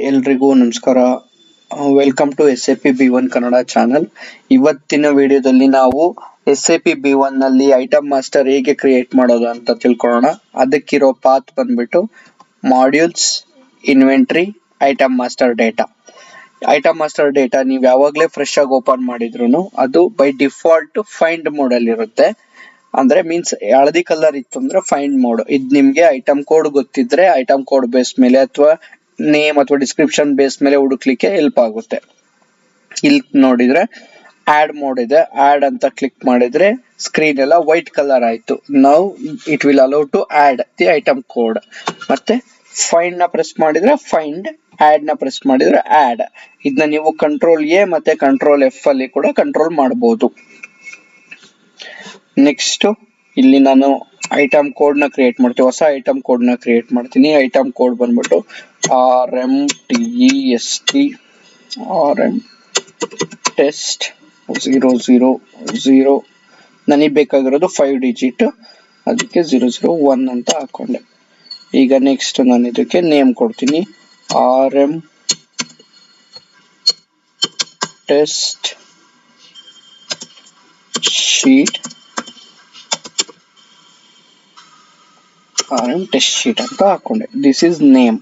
ಎಲ್ರಿಗೂ ನಮಸ್ಕಾರ. Welcome to SAP B1 Kannada channel. ಇವತ್ತಿನ ವಿಡಿಯೋದಲ್ಲಿ ನಾವು SAP B1 ನಲ್ಲಿ ಐಟಮ್ ಮಾಸ್ಟರ್ ಹೇಗೆ ಕ್ರಿಯೇಟ್ ಮಾಡೋದು ಅಂತ ತಿಳ್ಕೊಳ್ಳೋಣ. ಅದಕ್ಕಿರೋ ಪಾತ್ ಬಂದ್ಬಿಟ್ಟು modules, inventory, item master data. Item master data ನೀವು ಯಾವಾಗಲೇ ಫ್ರೆಶ್ ಆಗಿ ಓಪನ್ ಮಾಡಿದ್ರು ಅದು ಬೈ ಡಿಫಾಲ್ಟ್ ಫೈಂಡ್ ಮೋಡ್ ಅಲ್ಲಿ ಇರುತ್ತೆ. ಅಂದ್ರೆ ಮೀನ್ಸ್ ಹಳದಿ ಕಲರ್ ಇತ್ತು ಅಂದ್ರೆ ಫೈಂಡ್ ಮೋಡ್. ಇದು ನಿಮ್ಗೆ ಐಟಮ್ ಕೋಡ್ ಗೊತ್ತಿದ್ರೆ ಐಟಮ್ ಕೋಡ್ ಬೇಸ್ ಮೇಲೆ ಅಥವಾ ನೇಮ್ ಅಥವಾ ಡಿಸ್ಕ್ರಿಪ್ಷನ್ ಬೇಸ್ ಮೇಲೆ ಹುಡುಕ್ಲಿಕ್ಕೆ ಹೆಲ್ಪ್ ಆಗುತ್ತೆ. ಇಲ್ಲಿ ನೋಡಿದ್ರೆ ಆಡ್ ಮೋಡ್ ಇದೆ. ಆಡ್ ಅಂತ ಕ್ಲಿಕ್ ಮಾಡಿದ್ರೆ ಸ್ಕ್ರೀನ್ ಎಲ್ಲ ವೈಟ್ ಕಲರ್ ಆಯ್ತು. Now it will allow to add the item code. ಮತ್ತೆ ಫೈಂಡ್ ನ ಪ್ರೆಸ್ ಮಾಡಿದ್ರೆ ಫೈಂಡ್, ಆಡ್ ನ ಪ್ರೆಸ್ ಮಾಡಿದ್ರೆ ಆಡ್. ಇದನ್ನ ನೀವು ಕಂಟ್ರೋಲ್ ಎ ಮತ್ತೆ ಕಂಟ್ರೋಲ್ F ಅಲ್ಲಿ ಕೂಡ ಕಂಟ್ರೋಲ್ ಮಾಡಬಹುದು. ನೆಕ್ಸ್ಟ್ ಇಲ್ಲಿ ನಾನು ಐಟಮ್ ಕೋಡ್ ನ ಕ್ರಿಯೇಟ್ ಮಾಡ್ತೀನಿ. ಹೊಸ ಐಟಮ್ ಕೋಡ್ ನ ಕ್ರಿಯೇಟ್ ಮಾಡ್ತೀನಿ. ಐಟಮ್ ಕೋಡ್ ಬಂದ್ಬಿಟ್ಟು RMTEST RM ಟೆಸ್ಟ್ 000. ನನಗೆ ಬೇಕಾಗಿರೋದು 5 ಡಿಜಿಟ್, ಅದಕ್ಕೆ 001 ಅಂತ ಹಾಕೊಂಡೆ. ಈಗ ನೆಕ್ಸ್ಟ್ ನಾನು ಇದಕ್ಕೆ ನೇಮ್ ಕೊಡ್ತೀನಿ. RM test sheet test sheet ಅಂತ ಹಾಕೊಂಡೆ. This is name.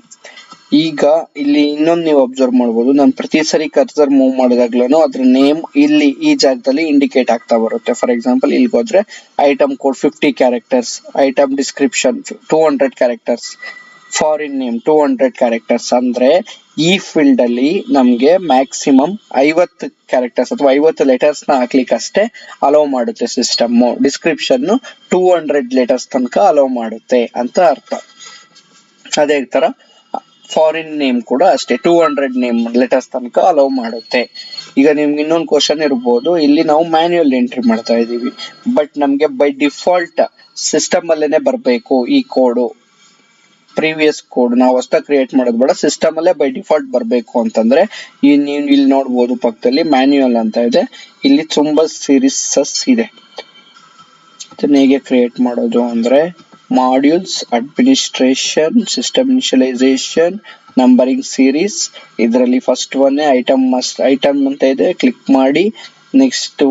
ಈಗ ಇಲ್ಲಿ ಇನ್ನೊಂದು ನೀವು ಅಬ್ಸರ್ವ್ ಮಾಡಬಹುದು, ನಾನು ಪ್ರತಿ ಸರಿ ಕರ್ಸರ್ ಮೂವ್ ಮಾಡಿದಾಗ್ಲೂ ಅದ್ರ ನೇಮ್ ಇಲ್ಲಿ ಈ ಜಾಗದಲ್ಲಿ ಇಂಡಿಕೇಟ್ ಆಗ್ತಾ ಬರುತ್ತೆ. ಫಾರ್ ಎಕ್ಸಾಂಪಲ್ ಇಲ್ಲಿ ಹೋದ್ರೆ item code 50 characters, item description 200 characters, foreign name 200 characters. ಅಂದ್ರೆ ಈ ಫೀಲ್ಡ್ ಅಲ್ಲಿ ನಮ್ಗೆ ಮ್ಯಾಕ್ಸಿಮಮ್ 50 ಕ್ಯಾರೆಕ್ಟರ್ಸ್ ಅಥವಾ 50 ಲೆಟರ್ಸ್ ನ ಹಾಕ್ಲಿಕ್ಕೆ ಅಷ್ಟೇ ಅಲೋ ಮಾಡುತ್ತೆ ಸಿಸ್ಟಮ್. ಡಿಸ್ಕ್ರಿಪ್ಷನ್ 200 ಲೆಟರ್ಸ್ ತನಕ ಅಲೋ ಮಾಡುತ್ತೆ ಅಂತ ಅರ್ಥ. ಅದೇ ತರ ಫಾರಿನ್ ನೇಮ್ ಕೂಡ ಅಷ್ಟೇ 200 ನೇಮ್ ಲೆಟರ್ಸ್ ತನಕ ಅಲೋ ಮಾಡುತ್ತೆ. ಈಗ ನಿಮ್ಗೆ ಇನ್ನೊಂದು ಕ್ವಶನ್ ಇರ್ಬೋದು, ಇಲ್ಲಿ ನಾವು ಮ್ಯಾನ್ಯುಯಲ್ ಎಂಟ್ರಿ ಮಾಡ್ತಾ ಇದೀವಿ, ಬಟ್ ನಮ್ಗೆ ಬೈ ಡಿಫಾಲ್ಟ್ ಸಿಸ್ಟಮ್ ಅಲ್ಲೇನೆ ಬರ್ಬೇಕು ಈ ಕೋಡು. ಪ್ರೀವಿಯಸ್ ಕೋಡ್ ನಾವು ಹೊಸದಾಗಿ ಕ್ರಿಯೇಟ್ ಮಾಡೋದು ಬೇಡ, ಸಿಸ್ಟಮ್ ಅಲ್ಲೇ ಬೈ ಡಿಫಾಲ್ಟ್ ಬರಬೇಕು ಅಂತಂದ್ರೆ ನೀವು ಇಲ್ಲಿ ನೋಡ್ಬೋದು ಪಕ್ಕದಲ್ಲಿ ಮ್ಯಾನ್ಯುಯಲ್ ಅಂತ ಇದೆ. ಇಲ್ಲಿ ತುಂಬಾ ಸೀರೀಸಸ್ ಇದೆ. ಇದನ್ನ ಹೇಗೆ ಕ್ರಿಯೇಟ್ ಮಾಡೋದು ಅಂದ್ರೆ modules, administration, system initialisation, numbering series. ಇದರಲ್ಲಿ ಫಸ್ಟ್ ಒನ್ ಐಟಮ್ ಅಂತ ಇದೆ, ಕ್ಲಿಕ್ ಮಾಡಿ. ನೆಕ್ಸ್ಟ್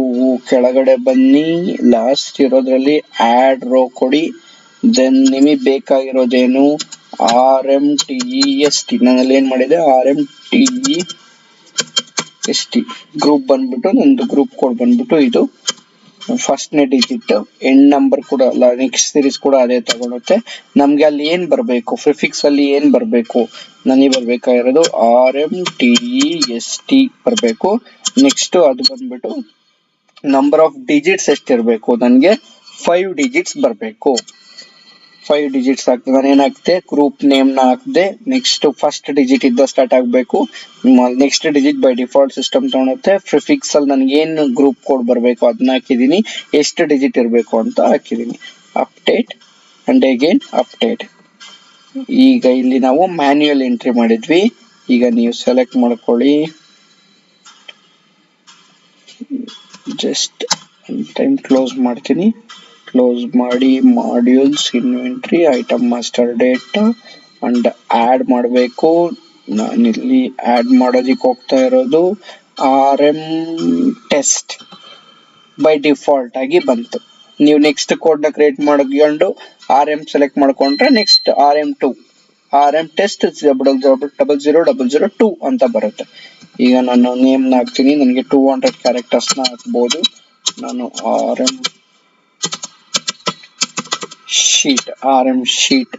ಕೆಳಗಡೆ ಬನ್ನಿ, ಲಾಸ್ಟ್ ಇರೋದ್ರಲ್ಲಿ ಆಡ್ ರೋ ಕೊಡಿ. ದೆನ್ ನಿಮಗೆ ಬೇಕಾಗಿರೋದೇನು RMTEST. ನಾನಲ್ಲಿ ಏನ್ ಮಾಡಿದೆ RMTEST ಗ್ರೂಪ್ ಬಂದ್ಬಿಟ್ಟು ನಂದು ಗ್ರೂಪ್ ಕೋಡ್ ಬಂದ್ಬಿಟ್ಟು ಇದು ಫಸ್ಟ್ ನೇ ಡಿಜಿಟ್, ಎಂಡ್ ನಂಬರ್ ಕೂಡ ಅಲ್ಲ, ನೆಕ್ಸ್ಟ್ ಸೀರೀಸ್ ಕೂಡ ಅದೇ ತಗೊಳುತ್ತೆ. ನಮ್ಗೆ ಅಲ್ಲಿ ಏನ್ ಬರ್ಬೇಕು, ಪ್ರಿಫಿಕ್ಸ್ ಅಲ್ಲಿ ಏನ್ ಬರ್ಬೇಕು, ನನಗೆ ಬರ್ಬೇಕಾಗಿರೋದು RMTEST ಬರ್ಬೇಕು. ನೆಕ್ಸ್ಟ್ ಅದು ಬಂದ್ಬಿಟ್ಟು ನಂಬರ್ ಆಫ್ ಡಿಜಿಟ್ಸ್ ಎಷ್ಟಿರ್ಬೇಕು, ನನ್ಗೆ 5 ಡಿಜಿಟ್ಸ್ ಬರ್ಬೇಕು. 5 ಡಿಜಿಟ್ಸ್ ಹಾಕ್ದೆ. ನಾನು ಏನಾಗ್ತೆ ಗ್ರೂಪ್ ನೇಮ್ ನ ಹಾಕ್ದೆ. ನೆಕ್ಸ್ಟ್ ಫಸ್ಟ್ ಡಿಜಿಟ್ ಇದ್ದ ಸ್ಟಾರ್ಟ್ ಆಗ್ಬೇಕು. Next digit by default system ತಗೊಳುತ್ತೆ. ಪ್ರಿಫಿಕ್ಸ್ ಅಲ್ಲಿ ನನ್ಗೆ ಏನು ಗ್ರೂಪ್ ಕೋಡ್ ಬರ್ಬೇಕು ಅದನ್ನ ಹಾಕಿದೀನಿ, ಎಷ್ಟು ಡಿಜಿಟ್ ಇರಬೇಕು ಅಂತ ಹಾಕಿದೀನಿ. Update and again update. ಈಗ ಇಲ್ಲಿ ನಾವು ಮ್ಯಾನ್ಯುಯಲ್ ಎಂಟ್ರಿ ಮಾಡಿದ್ವಿ. ಈಗ ನೀವು ಸೆಲೆಕ್ಟ್ ಮಾಡ್ಕೊಳ್ಳಿ. ಜಸ್ಟ್ ಟೈಮ್ ಕ್ಲೋಸ್ ಮಾಡ್ತೀನಿ. ಕ್ಲೋಸ್ ಮಾಡಿ modules, inventory, item master data and add ಮಾಡಬೇಕು. ನಾನಿಲ್ಲಿ ಆಡ್ ಮಾಡೋದಿಕ್ಕೆ ಹೋಗ್ತಾ ಇರೋದು RM ಟೆಸ್ಟ್. ಬೈ ಡಿಫಾಲ್ಟ್ ಆಗಿ ಬಂತು. ನೀವು ನೆಕ್ಸ್ಟ್ ಕೋಡ್ ನ ಕ್ರಿಯೇಟ್ ಮಾಡ್ಕೊಂಡು RM ಸೆಲೆಕ್ಟ್ ಮಾಡ್ಕೊಂಡ್ರೆ ನೆಕ್ಸ್ಟ್ RM ಟೆಸ್ಟ್ 00002 ಅಂತ ಬರುತ್ತೆ. ಈಗ ನಾನು ನೇಮ್ ನ ಹಾಕ್ತೀನಿ. ನನಗೆ 200 ಕ್ಯಾರೆಕ್ಟರ್ಸ್ ನ ಹಾಕ್ಬಹುದು. ನಾನು RM ಶೀಟ್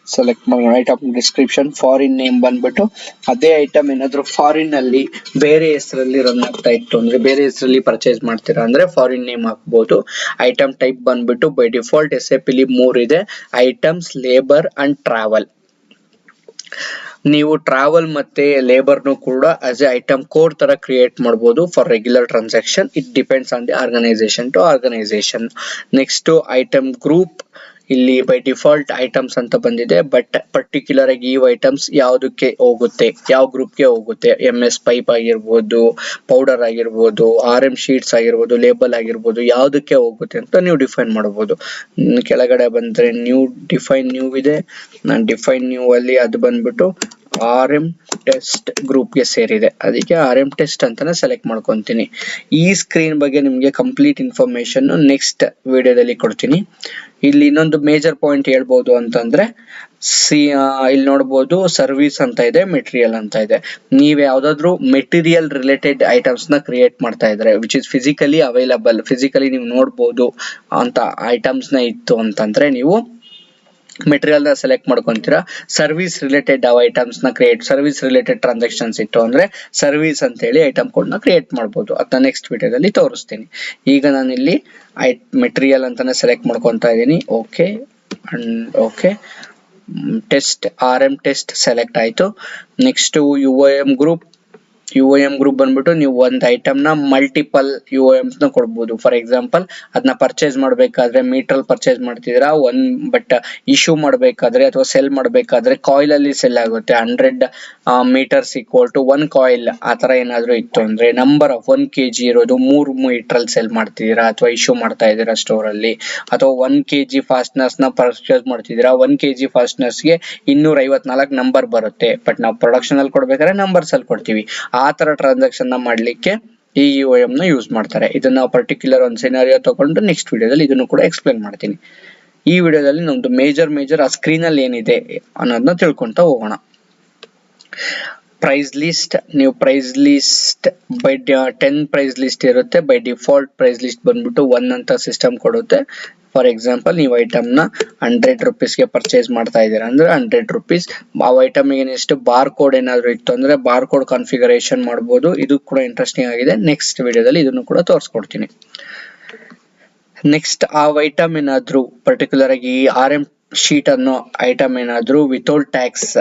ಸೆಲೆಕ್ಟ್ ಮಾಡೋಣ. ಐಟಮ್ ಡಿಸ್ಕ್ರಿಪ್ಷನ್, ಫಾರಿನ್ ನೇಮ್ ಬಂದ್ಬಿಟ್ಟು ಅದೇ ಐಟಮ್ ಏನಾದ್ರು ಫಾರಿನ್ ಅಲ್ಲಿ ಬೇರೆ ಹೆಸರಲ್ಲಿ ರನ್ ಆಗ್ತಾ ಇತ್ತು ಅಂದ್ರೆ, ಬೇರೆ ಹೆಸರಲ್ಲಿ ಪರ್ಚೇಸ್ ಮಾಡ್ತೀರಾ ಅಂದ್ರೆ ಫಾರಿನ್ ನೇಮ್ ಹಾಕ್ಬಹುದು. ಐಟಮ್ ಟೈಪ್ ಬಂದ್ಬಿಟ್ಟು ಬೈ ಡಿಫಾಲ್ಟ್ SAP ಇಲ್ಲಿ 3 ಇದೆ: ಐಟಮ್ಸ್, ಲೇಬರ್ ಅಂಡ್ ಟ್ರಾವೆಲ್. ನೀವು ಟ್ರಾವೆಲ್ ಮತ್ತೆ ಲೇಬರ್ನು ಕೂಡ ಆಸ್ ಎ ಐಟಮ್ ಕೋಡ್ ತರ ಕ್ರಿಯೇಟ್ ಮಾಡಬಹುದು for regular transaction. It depends on the organisation to organisation. Next item group, ಇಲ್ಲಿ ಬೈ ಡಿಫಾಲ್ಟ್ ಐಟಮ್ಸ್ ಅಂತ ಬಂದಿದೆ, ಬಟ್ ಪರ್ಟಿಕ್ಯುಲರ್ ಆಗಿ ಈ ಐಟಮ್ಸ್ ಯಾವುದಕ್ಕೆ ಹೋಗುತ್ತೆ, ಯಾವ ಗ್ರೂಪ್ಗೆ ಹೋಗುತ್ತೆ, MS ಪೈಪ್ ಆಗಿರ್ಬೋದು, ಪೌಡರ್ ಆಗಿರ್ಬೋದು, RM ಶೀಟ್ಸ್ ಆಗಿರ್ಬೋದು, ಲೇಬಲ್ ಆಗಿರ್ಬೋದು, ಯಾವುದಕ್ಕೆ ಹೋಗುತ್ತೆ ಅಂತ ನೀವು ಡಿಫೈನ್ ಮಾಡಬಹುದು. ಕೆಳಗಡೆ ಬಂದ್ರೆ ನ್ಯೂ ಡಿಫೈನ್ ನ್ಯೂ ಇದೆ. ನಾನು ಡಿಫೈನ್ ನ್ಯೂ ಅಲ್ಲಿ ಅದು ಬಂದ್ಬಿಟ್ಟು RM ಟೆಸ್ಟ್ ಗ್ರೂಪ್ಗೆ ಸೇರಿದೆ, ಅದಕ್ಕೆ RM ಟೆಸ್ಟ್ ಅಂತಾನೆ ಸೆಲೆಕ್ಟ್ ಮಾಡ್ಕೊತೀನಿ. ಈ ಸ್ಕ್ರೀನ್ ಬಗ್ಗೆ ನಿಮಗೆ ಕಂಪ್ಲೀಟ್ ಇನ್ಫಾರ್ಮೇಶನ್ ನೆಕ್ಸ್ಟ್ ವಿಡಿಯೋದಲ್ಲಿ ಕೊಡ್ತೀನಿ. ಇಲ್ಲಿ ಇನ್ನೊಂದು ಮೇಜರ್ ಪಾಯಿಂಟ್ ಹೇಳ್ಬೋದು ಅಂತಂದ್ರೆ ಇಲ್ಲಿ ನೋಡ್ಬೋದು ಸರ್ವಿಸ್ ಅಂತ ಇದೆ, ಮೆಟೀರಿಯಲ್ ಅಂತ ಇದೆ. ನೀವು ಯಾವ್ದಾದ್ರು ಮೆಟೀರಿಯಲ್ ರಿಲೇಟೆಡ್ ಐಟಮ್ಸ್ ನ ಕ್ರಿಯೇಟ್ ಮಾಡ್ತಾ ಇದ್ರೆ which is physically available, physically ನೀವು ನೋಡ್ಬೋದು ಅಂತ ಐಟಮ್ಸ್ ನ ಇತ್ತು ಅಂತಂದ್ರೆ ನೀವು ಮೆಟೀರಿಯಲ್ ನ ಸೆಲೆಕ್ಟ್ ಮಾಡ್ಕೊಂತೀರಾ. ಸರ್ವಿಸ್ ರಿಲೇಟೆಡ್ ಐಟಮ್ಸ್ ನ ಸರ್ವಿಸ್ ರಿಲೇಟೆಡ್ ಟ್ರಾನ್ಸಾಕ್ಷನ್ಸ್ ಇತ್ತು ಅಂದ್ರೆ ಸರ್ವಿಸ್ ಅಂತ ಹೇಳಿ ಐಟಮ್ ಕೋಡ್ ನ ಕ್ರಿಯೇಟ್ ಮಾಡಬಹುದು. ಅದನ್ನ ನೆಕ್ಸ್ಟ್ ವಿಡಿಯೋದಲ್ಲಿ ತೋರಿಸ್ತೀನಿ. ಈಗ ನಾನು ಇಲ್ಲಿ ಮೆಟೀರಿಯಲ್ ಅಂತಾನೆ ಸೆಲೆಕ್ಟ್ ಮಾಡ್ಕೊಂತಾ ಇದ್ದೀನಿ. Okay and okay, test RM test select ಆಯ್ತು. ನೆಕ್ಸ್ಟ್ UOM ಗ್ರೂಪ್ ಬಂದ್ಬಿಟ್ಟು ನೀವು ಒಂದು ಐಟಮ್ ನ ಮಲ್ಟಿಪಲ್ UOMs ನ ಕೊಡ್ಬೋದು. ಫಾರ್ ಎಕ್ಸಾಂಪಲ್ ಅದನ್ನ ಪರ್ಚೇಸ್ ಮಾಡ್ಬೇಕಾದ್ರೆ ಮೀಟರ್ ಪರ್ಚೇಸ್ ಮಾಡ್ತಿದ್ದೀರಾ, ಬಟ್ ಇಶ್ಯೂ ಮಾಡ್ಬೇಕಾದ್ರೆ ಅಥವಾ ಸೆಲ್ ಮಾಡ್ಬೇಕಾದ್ರೆ ಕಾಯಿಲ್ ಅಲ್ಲಿ ಸೆಲ್ ಆಗುತ್ತೆ. 100 meters equal to 1 coil ಆತರ ಏನಾದ್ರು ಇತ್ತು ಅಂದ್ರೆ ನಂಬರ್ ಆಫ್ 1 kg ಇರೋದು 3 ಮೀಟರ್ ಅಲ್ಲಿ ಸೆಲ್ ಮಾಡ್ತಿದ್ದೀರಾ ಅಥವಾ ಇಶ್ಯೂ ಮಾಡ್ತಾ ಇದ್ದೀರಾ ಸ್ಟೋರ್ ಅಲ್ಲಿ, ಅಥವಾ 1 kg ಫಾಸ್ಟ್ನರ್ಸ್ ನ ಪರ್ಚೇಸ್ ಮಾಡ್ತಿದ್ದೀರಾ. 1 kg ಫಾಸ್ಟ್ನರ್ಸ್ ಗೆ 254 ನಂಬರ್ ಬರುತ್ತೆ, ಬಟ್ ನಾವು ಪ್ರೊಡಕ್ಷನ್ ಅಲ್ಲಿ ಕೊಡ್ಬೇಕಾದ್ರೆ ನಂಬರ್ಸ್ ಅಲ್ಲಿ ಕೊಡ್ತೀವಿ. ಆ ತರ ಟ್ರಾನ್ಸಾಕ್ಷನ್ ನ ಮಾಡ್ಲಿಕ್ಕೆ ಈ UOM ನ ಯೂಸ್ ಮಾಡ್ತಾರೆ. ಇದನ್ನ ಪರ್ಟಿಕ್ಯುಲರ್ ಒಂದು ಸಿನಾರಿಯೋ ತಗೊಂಡು ನೆಕ್ಸ್ಟ್ ವಿಡಿಯೋದಲ್ಲಿ ಇದನ್ನು ಕೂಡ ಎಕ್ಸ್ಪ್ಲೇನ್ ಮಾಡ್ತೀನಿ. ಈ ವಿಡಿಯೋದಲ್ಲಿ ನಮ್ದು ಮೇಜರ್ ಆ ಸ್ಕ್ರೀನ್ ಅಲ್ಲಿ ಏನಿದೆ ಅನ್ನೋದನ್ನ ತಿಳ್ಕೊಂತ ಹೋಗೋಣ. ಪ್ರೈಸ್ ಲಿಸ್ಟ್, ನೀವು price list by 10 price list ಇರುತ್ತೆ. ಬೈ ಡಿಫಾಲ್ಟ್ ಪ್ರೈಸ್ ಲಿಸ್ಟ್ ಬಂದ್ಬಿಟ್ಟು 1 ಅಂತ ಸಿಸ್ಟಮ್ ಕೊಡುತ್ತೆ. ಫಾರ್ ಎಕ್ಸಾಂಪಲ್ ನೀವು ಐಟಮ್ ನ 100 rupeesಗೆ ಪರ್ಚೇಸ್ ಮಾಡ್ತಾ ಇದ್ದೀರಾ ಅಂದ್ರೆ 100 rupees. ಆ ಐಟಮ್ ಗೆ ಎಷ್ಟು ಬಾರ್ ಕೋಡ್ ಏನಾದ್ರು ಇತ್ತು ಅಂದ್ರೆ ಬಾರ್ ಕೋಡ್ ಕಾನ್ಫಿಗರೇಷನ್ ಮಾಡಬಹುದು. ಇದು ಕೂಡ ಇಂಟ್ರೆಸ್ಟಿಂಗ್ ಆಗಿದೆ. ನೆಕ್ಸ್ಟ್ ವಿಡಿಯೋದಲ್ಲಿ ಇದನ್ನು ಕೂಡ ತೋರಿಸ್ಕೊಡ್ತೀನಿ. ನೆಕ್ಸ್ಟ್ ಆ ಐಟಮ್ ಏನಾದ್ರು ಪರ್ಟಿಕ್ಯುಲರ್ ಆಗಿ RM ಶೀಟ್ ಅನ್ನೋ ಐಟಮ್ ಏನಾದ್ರು ವಿತೌಟ್ ಟ್ಯಾಕ್ಸ್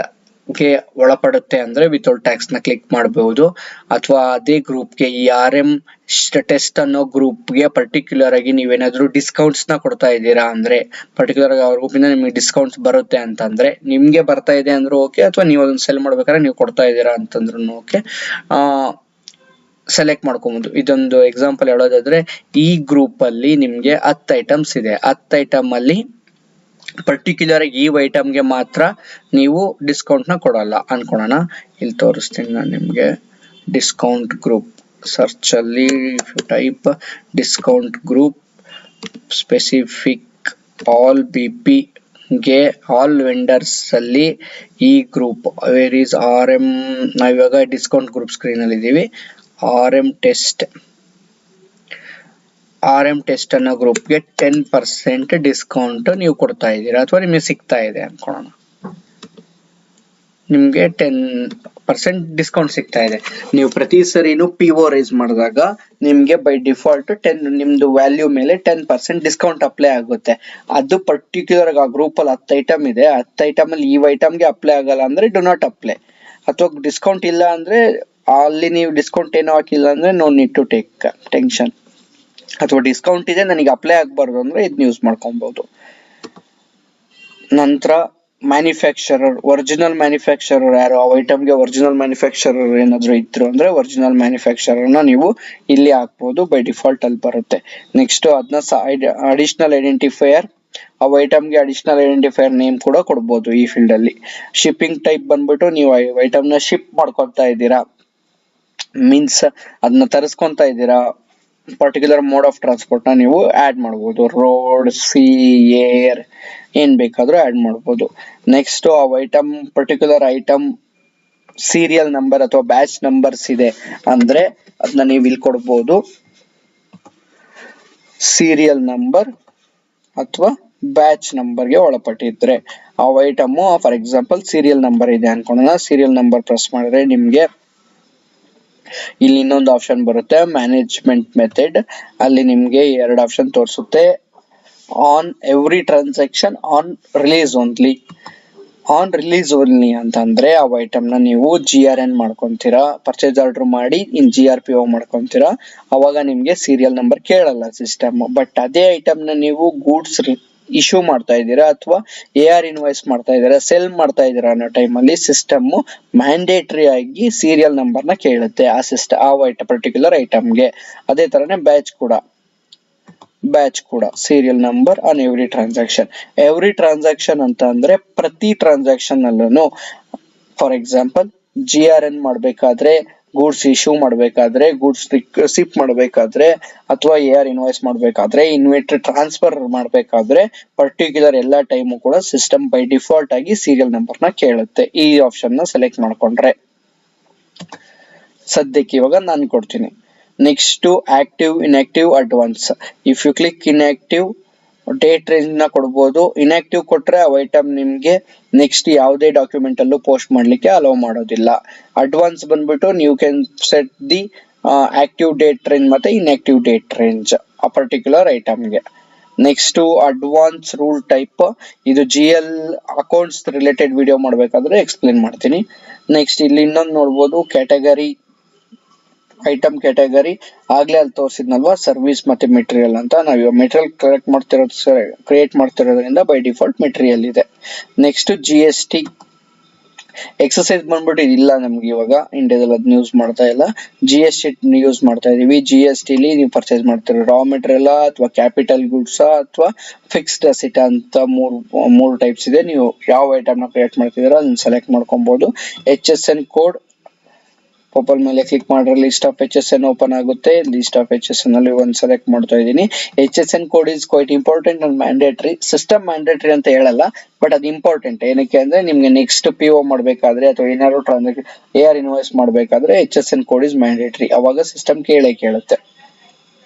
ಗೆ ಒಳಪಡುತ್ತೆ ಅಂದ್ರೆ ವಿತೌಟ್ ಟ್ಯಾಕ್ಸ್ ನ ಕ್ಲಿಕ್ ಮಾಡಬಹುದು. ಅಥವಾ ಅದೇ ಗ್ರೂಪ್ಗೆ ಈ RM ಟೆಸ್ಟ್ ಅನ್ನೋ ಗ್ರೂಪ್ಗೆ ಪರ್ಟಿಕ್ಯುಲರ್ ಆಗಿ ನೀವೇನಾದ್ರೂ ಡಿಸ್ಕೌಂಟ್ಸ್ ನ ಕೊಡ್ತಾ ಇದ್ದೀರಾ ಅಂದ್ರೆ ಪರ್ಟಿಕ್ಯುಲರ್ ಆಗಿ ಅವ್ರ ಗ್ರೂಪಿಂದ ನಿಮಗೆ ಡಿಸ್ಕೌಂಟ್ಸ್ ಬರುತ್ತೆ ಅಂತಂದ್ರೆ ನಿಮ್ಗೆ ಬರ್ತಾ ಇದೆ ಅಂದ್ರೂ ಓಕೆ, ಅಥವಾ ನೀವು ಅದನ್ನ ಸೆಲ್ ಮಾಡ್ಬೇಕಾದ್ರೆ ನೀವು ಕೊಡ್ತಾ ಇದ್ದೀರಾ ಅಂತಂದ್ರೂ ಓಕೆ, ಸೆಲೆಕ್ಟ್ ಮಾಡ್ಕೊಬಹುದು. ಇದೊಂದು ಎಕ್ಸಾಂಪಲ್ ಹೇಳೋದಾದ್ರೆ ಈ ಗ್ರೂಪ್ ಅಲ್ಲಿ ನಿಮ್ಗೆ 10 ಐಟಮ್ಸ್ ಇದೆ. 10 ಐಟಮ್ ಅಲ್ಲಿ ಪರ್ಟಿಕ್ಯುಲರ್ ಈ ಐಟಮ್ ಗೆ ಮಾತ್ರ ನೀವು ಡಿಸ್ಕೌಂಟ್ ನ ಕೊಡಲ್ಲ ಅನ್ಕೊಳ್ಳೋಣ. ಇಲ್ಲಿ ತೋರಿಸ್ತೀನಿ ನಾನು ನಿಮ್ಗೆ. ಡಿಸ್ಕೌಂಟ್ ಗ್ರೂಪ್ ಸರ್ಚ್ ಅಲ್ಲಿ type discount group specific all BP ಗೆ ಆಲ್ ವೆಂಡರ್ಸ್ ಅಲ್ಲಿ ಈ ಗ್ರೂಪ್ ವೇರ್ ಇಸ್ RM. ನಾವಿವಾಗ ಡಿಸ್ಕೌಂಟ್ ಗ್ರೂಪ್ ಸ್ಕ್ರೀನ್ ಅಲ್ಲಿ ಇದೀವಿ. RM ಟೆಸ್ಟ್ ಅನ್ನೋ ಗ್ರೂಪ್ಗೆ 10% ಡಿಸ್ಕೌಂಟ್ ನೀವು ಕೊಡ್ತಾ ಇದ್ದೀರಾ ಅಥವಾ ನಿಮಗೆ ಸಿಗ್ತಾ ಇದೆ ಅನ್ಕೊಳ್ಳೋಣ. ನಿಮ್ಗೆ 10% ಡಿಸ್ಕೌಂಟ್ ಸಿಗ್ತಾ ಇದೆ. ನೀವು ಪ್ರತಿ ಸರಿನೂ PO ರೈಸ್ ಮಾಡಿದಾಗ ನಿಮ್ಗೆ ಬೈ ಡಿಫಾಲ್ಟ್ ನಿಮ್ದು ವ್ಯಾಲ್ಯೂ ಮೇಲೆ 10% ಡಿಸ್ಕೌಂಟ್ ಅಪ್ಲೈ ಆಗುತ್ತೆ. ಅದು ಪರ್ಟಿಕ್ಯುಲರ್ ಆ ಗ್ರೂಪ್ ಅಲ್ಲಿ 10 ಐಟಮ್ ಇದೆ. 10 ಐಟಮ್ ಅಲ್ಲಿ ಈ ಐಟಮ್ಗೆ ಅಪ್ಲೈ ಆಗಲ್ಲ ಅಂದ್ರೆ ಡು ನಾಟ್ ಅಪ್ಲೈ. ಅಥವಾ ಡಿಸ್ಕೌಂಟ್ ಇಲ್ಲ ಅಂದ್ರೆ ಅಲ್ಲಿ ನೀವು ಡಿಸ್ಕೌಂಟ್ ಏನೋ ಹಾಕಿಲ್ಲ ಅಂದ್ರೆ no need to take tension. ಅಥವಾ ಡಿಸ್ಕೌಂಟ್ ಇದೆ ನನಗೆ ಅಪ್ಲೈ ಆಗಬಾರ್ದು ಅಂದ್ರೆ ಇದನ್ನ ಯೂಸ್ ಮಾಡ್ಕೊಬಹುದು. ನಂತರ ಮ್ಯಾನುಫ್ಯಾಕ್ಚರರ್, ಒರಿಜಿನಲ್ ಮ್ಯಾನುಫ್ಯಾಕ್ಚರರ್ ಯಾರು, ಆ ಐಟಮ್ಗೆ ಒರಿಜಿನಲ್ ಮ್ಯಾನುಫ್ಯಾಕ್ಚರರ್ ಏನಾದ್ರು ಇದ್ರು ಅಂದ್ರೆ ಒರಿಜಿನಲ್ ಮ್ಯಾನುಫ್ಯಾಕ್ಚರರ್ ನ ನೀವು ಇಲ್ಲಿ ಹಾಕ್ಬೋದು. ಬೈ ಡಿಫಾಲ್ಟ್ ಅಲ್ಲಿ ಬರುತ್ತೆ. ನೆಕ್ಸ್ಟ್ ಅದನ್ನ ಅಡಿಷನಲ್ ಐಡೆಂಟಿಫೈಯರ್, ಆ ಐಟಮ್ಗೆ ಅಡಿಷನಲ್ ಐಡೆಂಟಿಫೈಯರ್ ನೇಮ್ ಕೂಡ ಕೊಡ್ಬೋದು ಈ ಫೀಲ್ಡ್ ಅಲ್ಲಿ. ಶಿಪ್ಪಿಂಗ್ ಟೈಪ್ ಬಂದ್ಬಿಟ್ಟು ನೀವು ಐಟಮ್ ನ ಶಿಪ್ ಮಾಡ್ಕೊತಾ ಇದ್ದೀರಾ, ಮೀನ್ಸ್ ಅದನ್ನ ತರಿಸ್ಕೊಂತ ಇದ್ದೀರಾ. ಪರ್ಟಿಕ್ಯುಲರ್ ಮೋಡ್ ಆಫ್ ಟ್ರಾನ್ಸ್ಪೋರ್ಟ್ ನ ನೀವು ಆಡ್ ಮಾಡಬಹುದು. ರೋಡ್, ಸಿ, ಏರ್ ಏನ್ ಬೇಕಾದ್ರೂ ಆಡ್ ಮಾಡಬಹುದು. ನೆಕ್ಸ್ಟ್ ಆ item particular item serial number ಅಥವಾ ಬ್ಯಾಚ್ ನಂಬರ್ಸ್ ಇದೆ ಅಂದ್ರೆ ಅದನ್ನ ನೀವು ಇಲ್ಲಿ ಕೊಡ್ಬೋದು. ಸೀರಿಯಲ್ ನಂಬರ್ ಅಥವಾ ಬ್ಯಾಚ್ ನಂಬರ್ಗೆ ಒಳಪಟ್ಟಿದ್ರೆ ಆ item for example serial number ಇದೆ ಅನ್ಕೊಳ್ಳೋಣ. ಸೀರಿಯಲ್ ನಂಬರ್ ಪ್ರೆಸ್ ಮಾಡಿದ್ರೆ ನಿಮ್ಗೆ ಇಲ್ಲಿ ಇನ್ನೊಂದು ಆಪ್ಷನ್ ಬರುತ್ತೆ, ಮ್ಯಾನೇಜ್ಮೆಂಟ್ ಮೆಥಡ್. ಅಲ್ಲಿ ನಿಮ್ಗೆ 2 ಆಪ್ಷನ್ ತೋರಿಸುತ್ತೆ. On every transaction, on release only. On release only ಅಂತಂದ್ರೆ ಆ ಐಟಮ್ ನ ನೀವು GRN ಮಾಡ್ಕೊಂತೀರಾ, ಪರ್ಚೇಸ್ ಆರ್ಡರ್ ಮಾಡಿ ಇನ್ GRPO ಮಾಡ್ಕೊಂತೀರಾ. ಅವಾಗ ನಿಮ್ಗೆ ಸೀರಿಯಲ್ ನಂಬರ್ ಕೇಳಲ್ಲ ಸಿಸ್ಟಮ್. ಬಟ್ ಅದೇ ಐಟಮ್ ನ ನೀವು ಗೂಡ್ಸ್ ಇಶ್ಯೂ ಮಾಡ್ತಾ ಇದ್ದೀರಾ ಅಥವಾ AR ಇನ್ವಾಯ್ಸ್ ಮಾಡ್ತಾ ಇದ್ದೀರಾ, ಸೆಲ್ ಮಾಡ್ತಾ ಇದ್ದೀರಾ ಅನ್ನೋ ಟೈಮ್ ಅಲ್ಲಿ ಸಿಸ್ಟಮ್ ಮ್ಯಾಂಡೇಟರಿ ಆಗಿ ಸೀರಿಯಲ್ ನಂಬರ್ ನ ಕೇಳುತ್ತೆ ಆ ಪರ್ಟಿಕ್ಯುಲರ್ ಐಟಮ್ಗೆ. ಅದೇ ತರನೇ ಬ್ಯಾಚ್ ಕೂಡ serial number on every transaction. Every transaction ಅಂತ ಅಂದ್ರೆ ಪ್ರತಿ ಟ್ರಾನ್ಸಾಕ್ಷನ್ ಅಲ್ಲೂ ಫಾರ್ ಎಕ್ಸಾಂಪಲ್ GRN ಮಾಡಬೇಕಾದ್ರೆ, ಗೂಡ್ಸ್ ಇಶ್ಯೂ ಮಾಡಬೇಕಾದ್ರೆ, ಗೂಡ್ಸ್ ರಿಸಿಪ್ಟ್ ಮಾಡಬೇಕಾದ್ರೆ, ಅಥವಾ AR ಇನ್ವಾಯ್ಸ್ ಮಾಡಬೇಕಾದ್ರೆ, ಇನ್ವೆಂಟರಿ ಟ್ರಾನ್ಸ್ಫರ್ ಮಾಡಬೇಕಾದ್ರೆ ಪರ್ಟಿಕ್ಯುಲರ್ ಎಲ್ಲ ಟೈಮು ಕೂಡ ಸಿಸ್ಟಮ್ ಬೈ ಡಿಫಾಲ್ಟ್ ಆಗಿ ಸೀರಿಯಲ್ ನಂಬರ್ನ ಕೇಳುತ್ತೆ. ಈ ಆಪ್ಷನ್ ನ ಸೆಲೆಕ್ಟ್ ಮಾಡ್ಕೊಂಡ್ರೆ ಸದ್ಯಕ್ಕೆ ಇವಾಗ ನಾನು ಕೊಡ್ತೀನಿ. Next active, inactive, advance. If you click inactive, date range ನ ಕೊಡ್ಬೋದು. ಇನ್ಆಕ್ಟಿವ್ ಕೊಟ್ರೆ ಆ ಐಟಮ್ ನಿಮ್ಗೆ ನೆಕ್ಸ್ಟ್ ಯಾವುದೇ ಡಾಕ್ಯುಮೆಂಟ್ ಅಲ್ಲೂ ಪೋಸ್ಟ್ ಮಾಡ್ಲಿಕ್ಕೆ ಅಲೋ ಮಾಡೋದಿಲ್ಲ. ಅಡ್ವಾನ್ಸ್ ಬಂದ್ಬಿಟ್ಟು ನೀವು can set the active date range ಮತ್ತೆ ಇನ್ಆಕ್ಟಿವ್ ಡೇಟ್ ರೇಂಜ್ ಆ ಪರ್ಟಿಕ್ಯುಲರ್ ಐಟಮ್ಗೆ. ನೆಕ್ಸ್ಟ್ ಅಡ್ವಾನ್ಸ್ ರೂಲ್ ಟೈಪ್, ಇದು GL ಅಕೌಂಟ್ಸ್ ರಿಲೇಟೆಡ್ ವಿಡಿಯೋ ಮಾಡಬೇಕಾದ್ರೆ ಎಕ್ಸ್ಪ್ಲೇನ್ ಮಾಡ್ತೀನಿ. ನೆಕ್ಸ್ಟ್ ಇಲ್ಲಿ ಇನ್ನೊಂದು ನೋಡ್ಬೋದು, ಕ್ಯಾಟಗರಿ, ಐಟಮ್ ಕ್ಯಾಟಗರಿ. ಆಗ್ಲೇ ಅಲ್ಲಿ ತೋರಿಸಿದ್ನಲ್ವಾ ಸರ್ವಿಸ್ ಮತ್ತೆ ಮೆಟೀರಿಯಲ್ ಅಂತ. ನಾವು ಮೆಟೀರಿಯಲ್ ಕ್ರಿಯೇಟ್ ಮಾಡ್ತಿರೋದ್ರಿಂದ ಬೈ ಡಿಫಾಲ್ಟ್ ಮೆಟೀರಿಯಲ್ ಇದೆ. ನೆಕ್ಸ್ಟ್ GST ಎಕ್ಸಸೈಸ್ ಬಂದ್ಬಿಟ್ಟು ಇದಿಲ್ಲ ನಮ್ಗೆ ಇವಾಗ ಇಂಡಿಯಾದಲ್ಲಿ, ಅದನ್ನ ಯೂಸ್ ಮಾಡ್ತಾ ಇಲ್ಲ. GST ಯೂಸ್ ಮಾಡ್ತಾ ಇದೀವಿ. GST ಲಿ ನೀವು ಪರ್ಚೇಸ್ ಮಾಡ್ತೀರ ರಾ ಮೆಟೀರಿಯಲ್ ಅಥವಾ ಕ್ಯಾಪಿಟಲ್ ಗುಡ್ಸ್ ಅಥವಾ ಫಿಕ್ಸ್ಡ್ ಅಸೆಟ್ ಅಂತ ಮೂರು ಟೈಪ್ಸ್ ಇದೆ. ನೀವು ಯಾವ ಐಟಮ್ ನ ಕ್ರಿಯೇಟ್ ಮಾಡ್ತಿದ್ದೀರಾ ಅದನ್ನ ಸೆಲೆಕ್ಟ್ ಮಾಡ್ಕೊಬಹುದು. HSN ಕೋಡ್ ಪೋಪಲ್ ಮೇಲೆ ಕ್ಲಿಕ್ ಮಾಡಿದ್ರೆ ಲಿಸ್ಟ್ ಆಫ್ HSN ಓಪನ್ ಆಗುತ್ತೆ. ಲಿಸ್ಟ್ ಆಫ್ HSN ಅಲ್ಲಿ ಒಂದು ಸೆಲೆಕ್ಟ್ ಮಾಡ್ತಾ ಇದ್ದೀನಿ. HSN code is quite important and mandatory. System mandatory ಅಂತ ಹೇಳಲ್ಲ, ಬಟ್ ಅದು ಇಂಪಾರ್ಟೆಂಟ್. ಏನಕ್ಕೆ ಅಂದ್ರೆ ನಿಮ್ಗೆ ನೆಕ್ಸ್ಟ್ PO ಮಾಡಬೇಕಾದ್ರೆ ಅಥವಾ ಏನಾದ್ರು ಟ್ರಾನ್ಸಾಕ್ಷನ್ AR ಇನ್ವಾಯ್ಸ್ ಮಾಡಬೇಕಾದ್ರೆ HSN ಕೋಡ್ ಇಸ್ ಮ್ಯಾಂಡೇಟರಿ. ಅವಾಗ ಸಿಸ್ಟಮ್ ಕೇಳುತ್ತೆ.